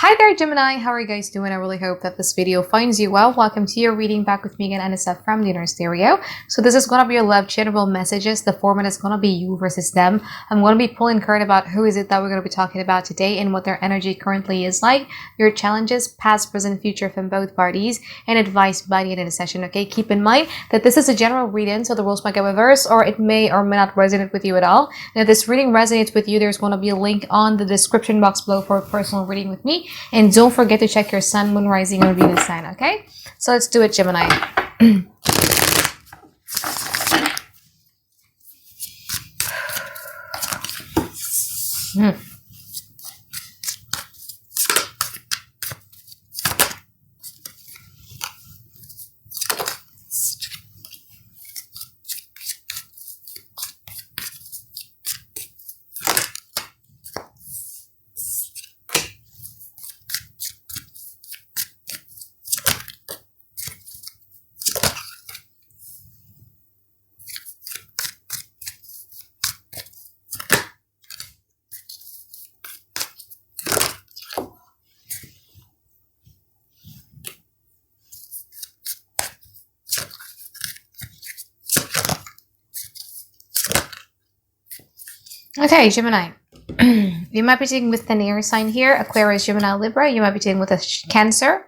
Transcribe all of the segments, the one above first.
Hi there, Gemini. How are you guys doing? I really hope that this video finds you well. Welcome to your reading back with me again, Anisa from the Inner Stereo. So this is going to be your love general messages. The format is going to be you versus them. I'm going to be pulling card about who is it that we're going to be talking about today and what their energy currently is like, your challenges, past, present, future from both parties, and advice by the end of the session. Okay, keep in mind that this is a general reading, so the rules might get reversed or it may or may not resonate with you at all. And if this reading resonates with you, there's going to be a link on the description box below for a personal reading with me. And don't forget to check your sun, moon, rising, or Venus sign, okay? So let's do it, Gemini. Okay, Gemini. You might be dealing with an air sign here, Aquarius, Gemini, Libra. You might be dealing with a Cancer,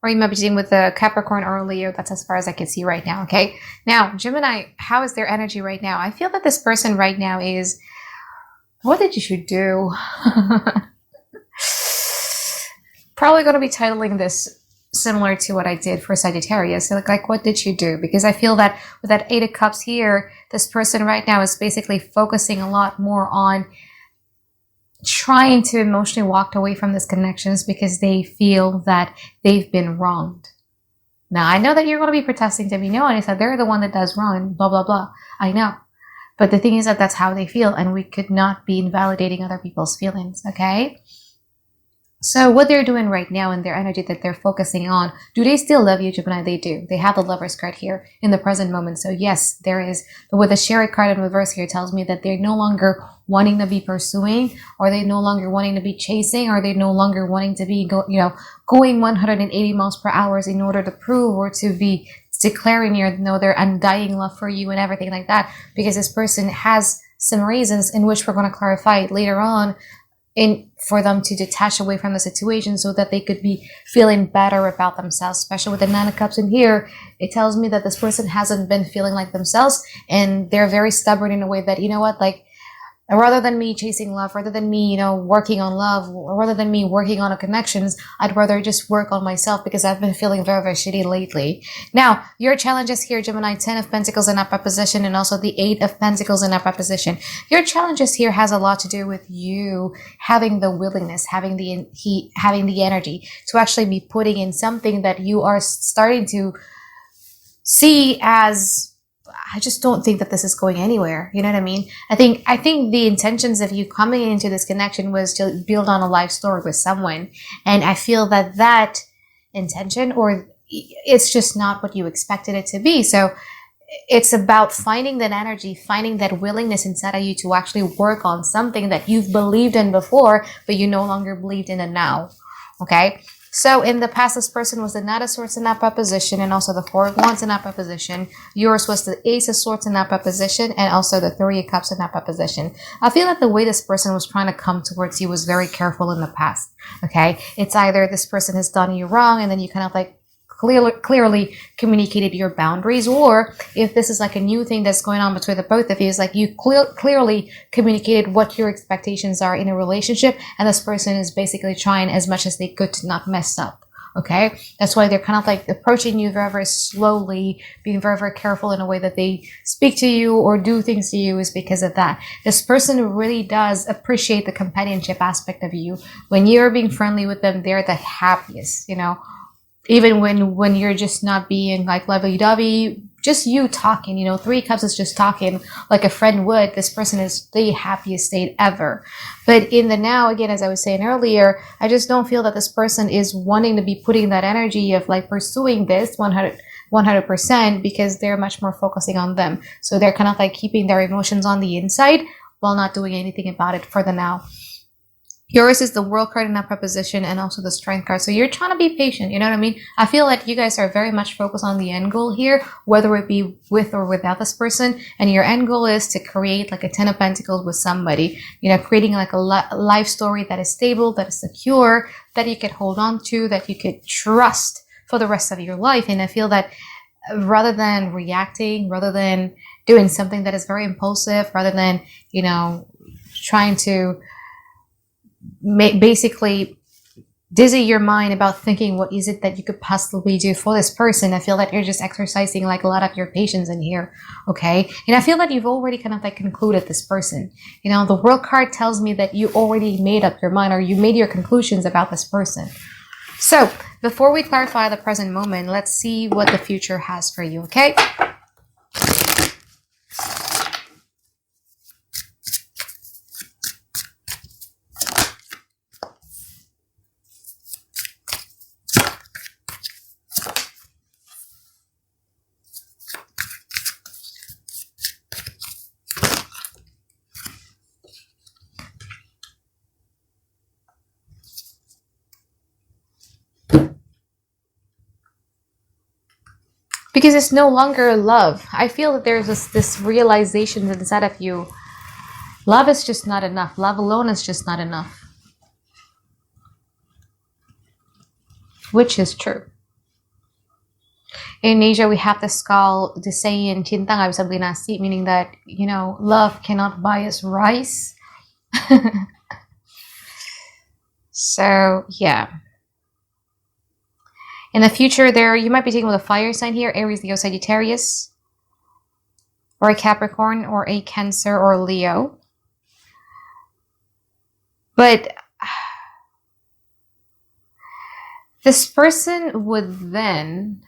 or you might be dealing with a Capricorn or a Leo. That's as far as I can see right now, okay? Now, Gemini, how is their energy right now? I feel that this person right now is... What did you should do? Probably going to be titling this similar to what I did for Sagittarius. So like, what did you do? Because I feel that with that Eight of Cups here, this person right now is basically focusing a lot more on trying to emotionally walk away from these connections because they feel that they've been wronged. Now, I know that you're going to be protesting to me, no, and I said they're the one that does wrong and blah, blah, blah. I know. But the thing is that that's how they feel, and we could not be invalidating other people's feelings, okay? So what they're doing right now in their energy that they're focusing on, do they still love you, Gemini? They do. They have the Lovers card here in the present moment. So yes, there is. But with the Chariot card in reverse here, tells me that they're no longer wanting to be pursuing, or they're no longer wanting to be chasing, or they're no longer wanting to be going 180 miles per hour in order to prove or to be declaring their undying love for you and everything like that. Because this person has some reasons in which we're going to clarify later on, for them to detach away from the situation so that they could be feeling better about themselves. Especially with the Nine of Cups in here, it tells me that this person hasn't been feeling like themselves, and they're very stubborn in a way that, you know what, like, rather than me chasing love, rather than me, working on love, or rather than me working on connections, I'd rather just work on myself because I've been feeling very, very shitty lately. Now, your challenges here, Gemini, 10 of Pentacles in upright position, and also the 8 of Pentacles in upright position. Your challenges here has a lot to do with you having the willingness, having the energy to actually be putting in something that you are starting to see as... I just don't think that this is going anywhere. You know what I mean? I think the intentions of you coming into this connection was to build on a life story with someone. And I feel that that intention, or it's just not what you expected it to be. So it's about finding that energy, finding that willingness inside of you to actually work on something that you've believed in before, but you no longer believed in it now. Okay? So in the past, this person was the Knight of Swords in upright position, and also the Four of Wands in upright position. Yours was the Ace of Swords in upright position, and also the Three of Cups in upright position. I feel like the way this person was trying to come towards you was very careful in the past. Okay, it's either this person has done you wrong, and then you kind of like clearly communicated your boundaries, or if this is like a new thing that's going on between the both of you, it's like you clearly communicated what your expectations are in a relationship, and this person is basically trying as much as they could to not mess up. Okay, that's why they're kind of like approaching you very, very slowly, being very, very careful in a way that they speak to you or do things to you, is because of that. This person really does appreciate the companionship aspect of you. When you're being friendly with them, they're the happiest, even when you're just not being like lovey-dovey, just you talking, Three Cups is just talking like a friend would. This person is the happiest state ever. But in the now, again, as I was saying earlier, I just don't feel that this person is wanting to be putting that energy of like pursuing this 100% because they're much more focusing on them. So they're kind of like keeping their emotions on the inside while not doing anything about it for the now. Yours is the World card in that proposition and also the Strength card. So you're trying to be patient, you know what I mean? I feel like you guys are very much focused on the end goal here, whether it be with or without this person. And your end goal is to create like a 10 of Pentacles with somebody, you know, creating like a life story that is stable, that is secure, that you could hold on to, that you could trust for the rest of your life. And I feel that rather than reacting, rather than doing something that is very impulsive, rather than, you know, trying to basically dizzy your mind about thinking what is it that you could possibly do for this person, I feel that you're just exercising like a lot of your patience in here, okay? And I feel that you've already kind of like concluded this person. You know, the World card tells me that you already made up your mind, or you made your conclusions about this person. So before we clarify the present moment, let's see what the future has for you, okay? Because it's no longer love. I feel that there's this realization inside of you. Love is just not enough. Love alone is just not enough. Which is true. In Asia, we have the skull, the saying, cinta nggak bisa beli nasi, meaning that, you know, love cannot buy us rice. So, yeah. In the future, there you might be dealing with a fire sign here, Aries, Leo, Sagittarius, or a Capricorn, or a Cancer, or Leo. But this person would then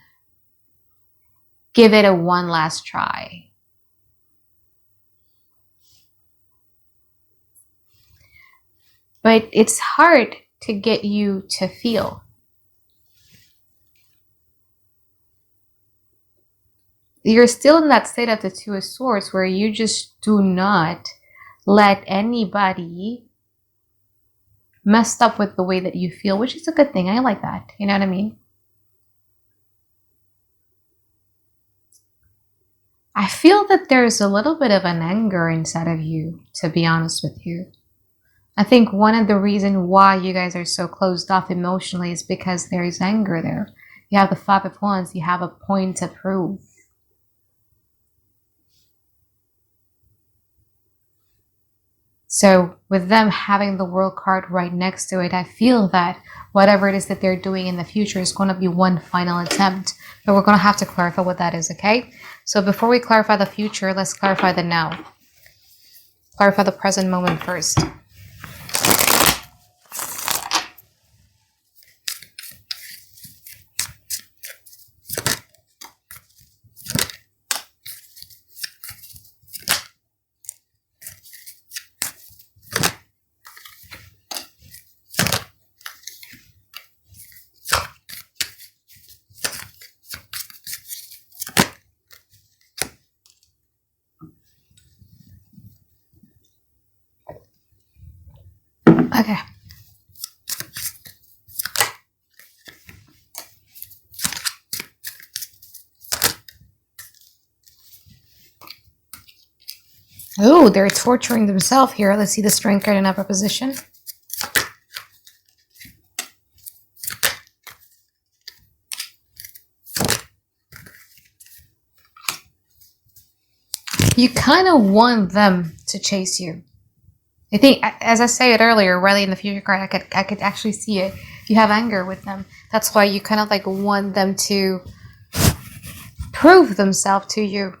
give it a one last try. But it's hard to get you to feel. You're still in that state of the Two of Swords where you just do not let anybody mess up with the way that you feel, which is a good thing. I like that. You know what I mean? I feel that there's a little bit of an anger inside of you, to be honest with you. I think one of the reasons why you guys are so closed off emotionally is because there is anger there. You have the Five of Wands. You have a point to prove. So with them having the World card right next to it, I feel that whatever it is that they're doing in the future is going to be one final attempt. But we're going to have to clarify what that is, okay? So before we clarify the future, let's clarify the now. Clarify the present moment first. Okay. Oh, they're torturing themselves here. Let's see the Strength card in upper position. You kind of want them to chase you. I think, as I said earlier, really in the future card, I could actually see it. You have anger with them. That's why you kind of like want them to prove themselves to you.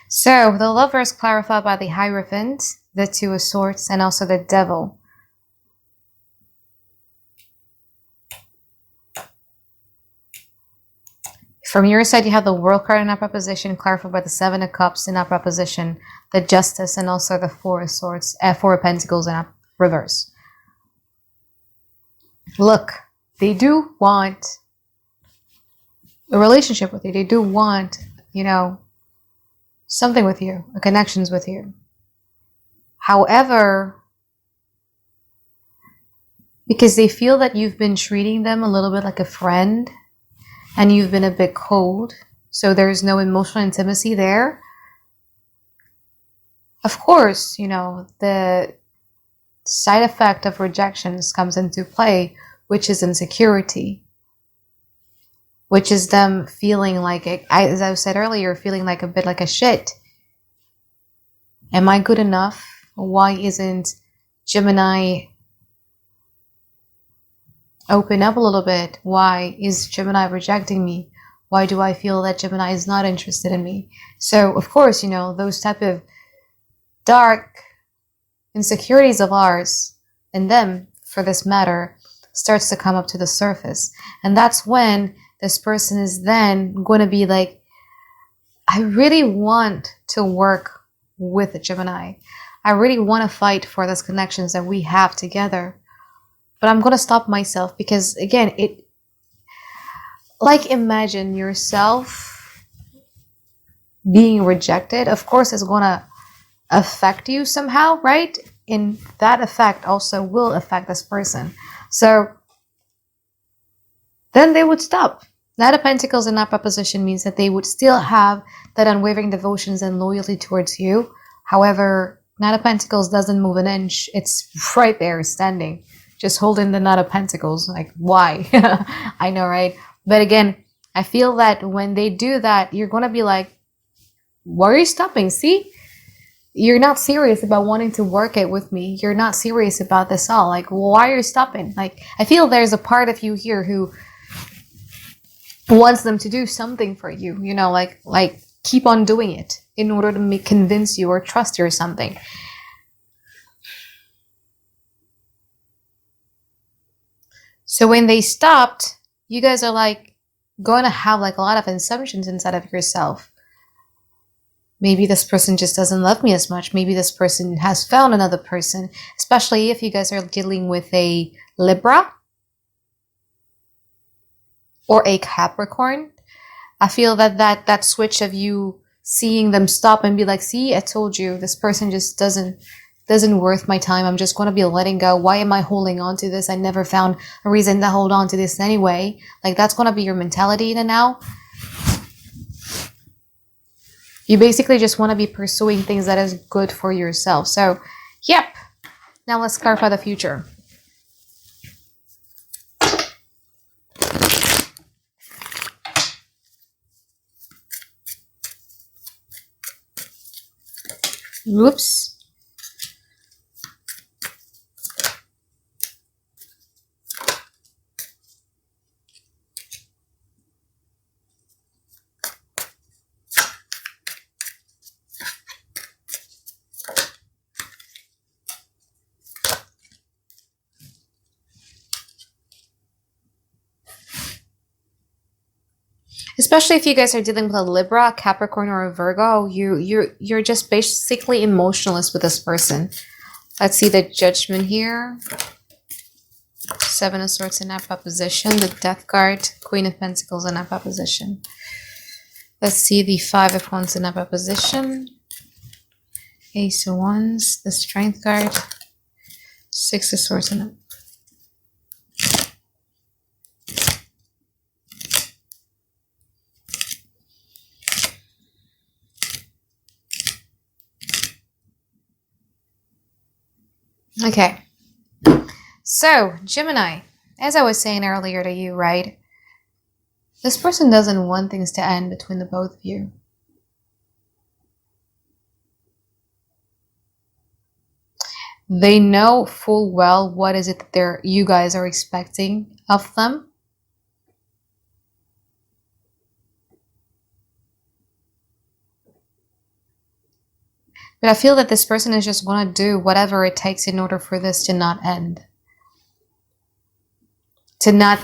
So the Lover is clarified by the Hierophant, the Two of Swords, and also the Devil. From your side, you have the World card in upper position, clarified by the Seven of Cups in upper position, the Justice, and also the Four of Swords, Four of Pentacles in reverse. Look, they do want a relationship with you. They do want, you know, something with you, a connections with you. However, because they feel that you've been treating them a little bit like a friend and you've been a bit cold, so there's no emotional intimacy there. Of course, the side effect of rejections comes into play, which is insecurity, which is them feeling like, as I said earlier, feeling like a bit like a shit. Am I good enough? Why isn't Gemini open up a little bit? Why is Gemini rejecting me? Why do I feel that Gemini is not interested in me? So, of course, those type of dark insecurities of ours, and them, for this matter, starts to come up to the surface. And that's when this person is then going to be like, I really want to work with a Gemini. I really want to fight for those connections that we have together. But I'm going to stop myself because, again, imagine yourself being rejected. Of course, it's going to affect you somehow, right? And that effect also will affect this person. So then they would stop. Knight of Pentacles in that proposition means that they would still have that unwavering devotions and loyalty towards you. However, Knight of Pentacles doesn't move an inch. It's right there standing, just holding the Knight of Pentacles. Like, why? I know, right? But again, I feel that when they do that, you're going to be like, why are you stopping? See? You're not serious about wanting to work it with me. You're not serious about this all. Like, why are you stopping? Like, I feel there's a part of you here who wants them to do something for you, like keep on doing it in order to convince you or trust you or something. So when they stopped, you guys are like going to have like a lot of assumptions inside of yourself. Maybe this person just doesn't love me as much. Maybe this person has found another person, especially if you guys are dealing with a Libra or a Capricorn. I feel that switch of you seeing them stop and be like, see, I told you, this person just doesn't worth my time. I'm just going to be letting go. Why am I holding on to this? I never found a reason to hold on to this anyway. Like, that's going to be your mentality now. You basically just want to be pursuing things that is good for yourself. So, yep. Now let's clarify the future. Whoops. Especially if you guys are dealing with a Libra, Capricorn, or a Virgo, you're just basically emotionless with this person. Let's see the Judgment here. Seven of Swords in that position. The Death card, Queen of Pentacles in that position. Let's see the Five of Wands in that position. Ace of Wands, the Strength card. Six of Swords in that. Okay, so Gemini, as I was saying earlier to you, right? This person doesn't want things to end between the both of you. They know full well what is it that you guys are expecting of them. But I feel that this person is just going to do whatever it takes in order for this to not end. To not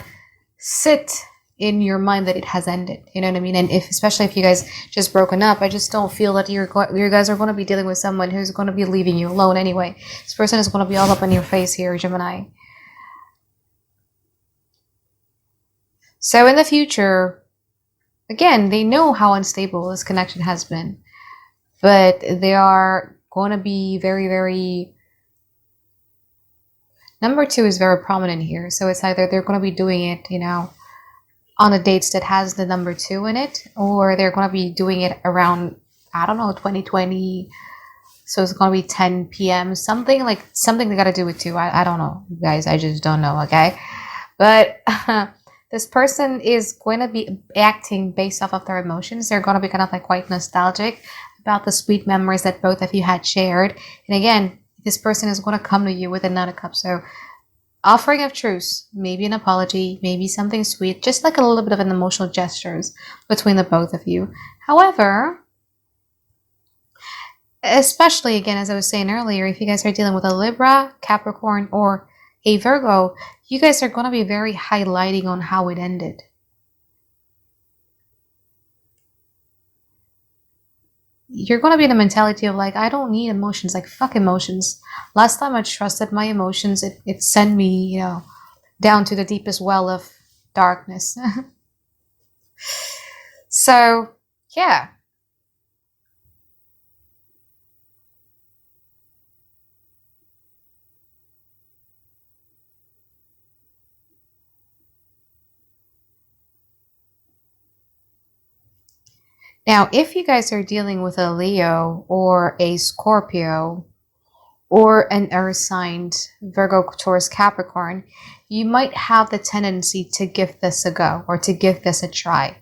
sit in your mind that it has ended. You know what I mean? And especially if you guys just broken up, I just don't feel that you guys are going to be dealing with someone who's going to be leaving you alone anyway. This person is going to be all up in your face here, Gemini. So in the future, again, they know how unstable this connection has been. But they are going to be very, very... Number 2 is very prominent here. So it's either they're going to be doing it, on the dates that has the number 2 in it, or they're going to be doing it around, I don't know, 2020. So it's going to be 10 p.m. Something they got to do with 2. I don't know, guys. I just don't know, okay? But this person is going to be acting based off of their emotions. They're going to be kind of like quite nostalgic about the sweet memories that both of you had shared. And again, this person is going to come to you with a Nine of Cups. So offering of truce, maybe an apology, maybe something sweet, just like a little bit of an emotional gestures between the both of you. However, especially, again, as I was saying earlier, if you guys are dealing with a Libra, Capricorn, or a Virgo, you guys are going to be very highlighting on how it ended. You're going to be in the mentality of like, I don't need emotions, like fuck emotions. Last time I trusted my emotions, it sent me, down to the deepest well of darkness. So, yeah. Now, if you guys are dealing with a Leo or a Scorpio or an earth signed Virgo, Taurus, Capricorn, you might have the tendency to give this a go or to give this a try.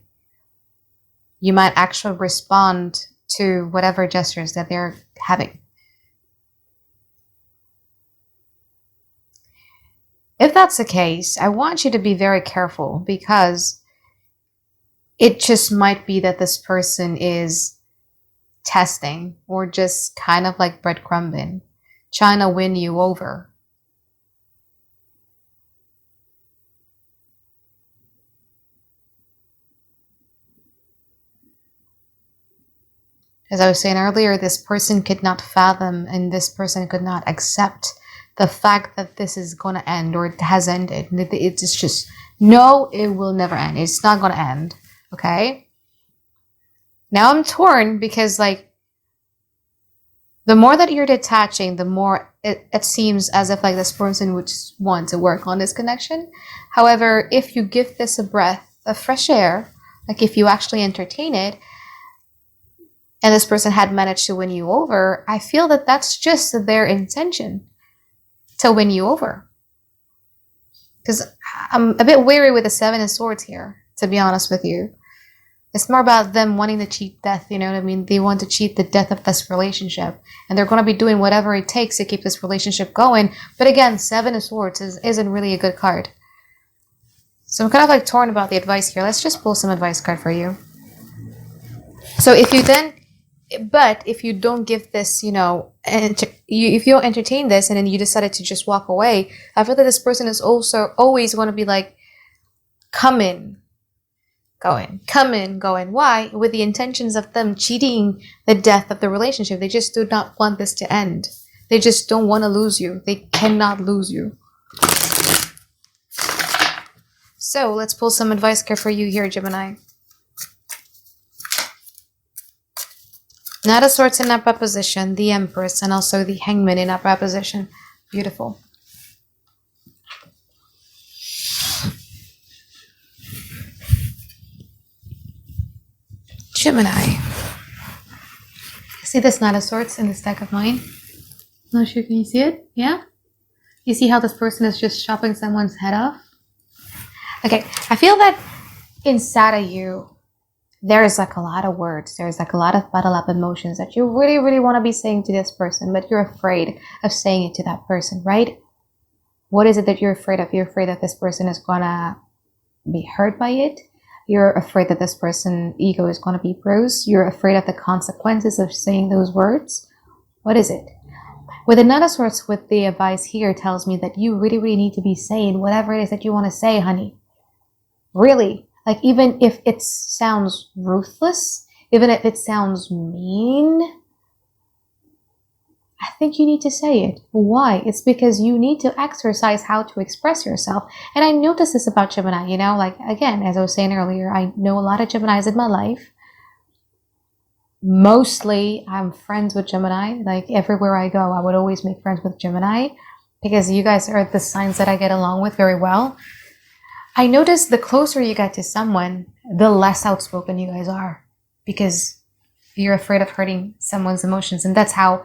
You might actually respond to whatever gestures that they're having. If that's the case, I want you to be very careful, because it just might be that this person is testing or just kind of like breadcrumbing, trying to win you over. As I was saying earlier, this person could not fathom and this person could not accept the fact that this is going to end or it has ended. It's just, no, it will never end. It's not going to end. Okay? Now I'm torn, because like the more that you're detaching, the more it seems as if like this person would just want to work on this connection. However, if you give this a breath of fresh air, like if you actually entertain it, and this person had managed to win you over, I feel that that's just their intention, to win you over. Because I'm a bit weary with the Seven of Swords here, to be honest with you. It's more about them wanting to cheat death, you know what I mean? They want to cheat the death of this relationship. And they're going to be doing whatever it takes to keep this relationship going. But again, Seven of Swords isn't really a good card. So I'm kind of like torn about the advice here. Let's just pull some advice card for you. So if you don't give this, if you don't entertain this and then you decided to just walk away, I feel that this person is also always going to be like, come in. Going. Why? With the intentions of them cheating the death of the relationship. They just do not want this to end. They just don't want to lose you. They cannot lose you. So let's pull some advice card for you here, Gemini. Knight of Swords in upright position, the Empress, and also the Hangman in upright position. Beautiful. Gemini. See this Knight of Swords in this deck of mine? Not sure, can you see it? Yeah? You see how this person is just chopping someone's head off? Okay, I feel that inside of you, there's like a lot of words. There's like a lot of bottled up emotions that you really, really want to be saying to this person, but you're afraid of saying it to that person, right? What is it that you're afraid of? You're afraid that this person is going to be hurt by it. You're afraid that this person's ego is going to be bruised. You're afraid of the consequences of saying those words. What is it? With the Knight of Swords, with the advice here, tells me that you really, really need to be saying whatever it is that you want to say, honey. Really. Like, even if it sounds ruthless, even if it sounds mean, I think you need to say it. Why? It's because you need to exercise how to express yourself. And I noticed this about Gemini, like, again, as I was saying earlier, I know a lot of Geminis in my life. mostly I'm friends with Gemini. Like everywhere I go, I would always make friends with Gemini because you guys are the signs that I get along with very well. I notice the closer you get to someone, the less outspoken you guys are because you're afraid of hurting someone's emotions. And that's how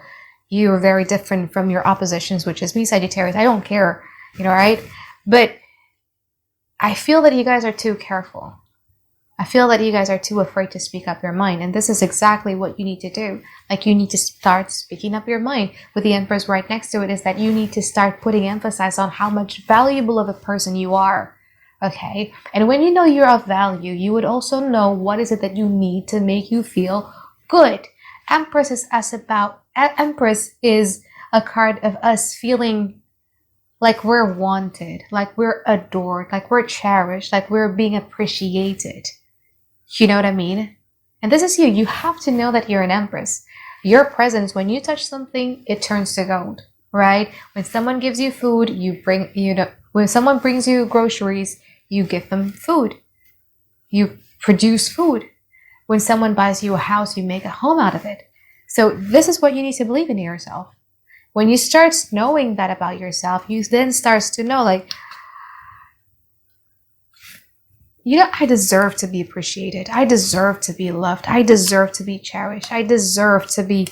you're very different from your oppositions, which is me, Sagittarius. I don't care, right? But I feel that you guys are too careful. I feel that you guys are too afraid to speak up your mind. And this is exactly what you need to do. Like, you need to start speaking up your mind. With the Empress right next to it is that you need to start putting emphasis on how much valuable of a person you are. Okay? And when you know you're of value, you would also know what is it that you need to make you feel good. Empress is a card of us feeling like we're wanted, like we're adored, like we're cherished, like we're being appreciated. You know what I mean? And this is you. You have to know that you're an Empress. Your presence, when you touch something, it turns to gold, right? When someone gives you food, when someone brings you groceries, you give them food. You produce food. When someone buys you a house, you make a home out of it. So this is what you need to believe in yourself. When you start knowing that about yourself, you then start to know, like, I deserve to be appreciated. I deserve to be loved. I deserve to be cherished. I deserve to be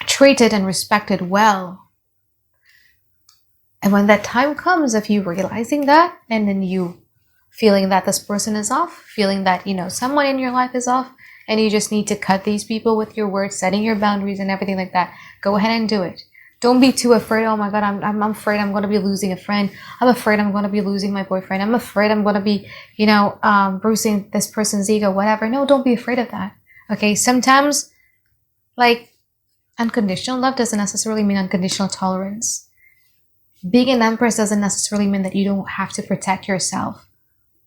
treated and respected well. And when that time comes of you realizing that, and then you feeling that this person is off, feeling that, someone in your life is off, and you just need to cut these people with your words, setting your boundaries and everything like that, go ahead and do it. Don't be too afraid. Oh my God, I'm afraid I'm going to be losing a friend. I'm afraid I'm going to be losing my boyfriend. I'm afraid I'm going to be, bruising this person's ego, whatever. No, don't be afraid of that. Okay, sometimes, like, unconditional love doesn't necessarily mean unconditional tolerance. Being an Empress doesn't necessarily mean that you don't have to protect yourself.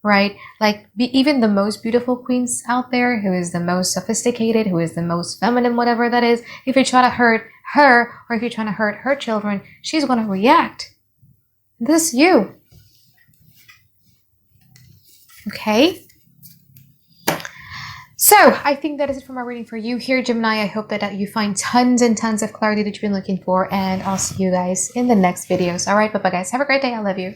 Right? Like, even the most beautiful queens out there, who is the most sophisticated, who is the most feminine, whatever that is, if you try to hurt her, or if you're trying to hurt her children, she's going to react. This is you. Okay? So, I think that is it for my reading for you here, Gemini. I hope that you find tons and tons of clarity that you've been looking for, and I'll see you guys in the next videos. Alright, bye-bye guys. Have a great day. I love you.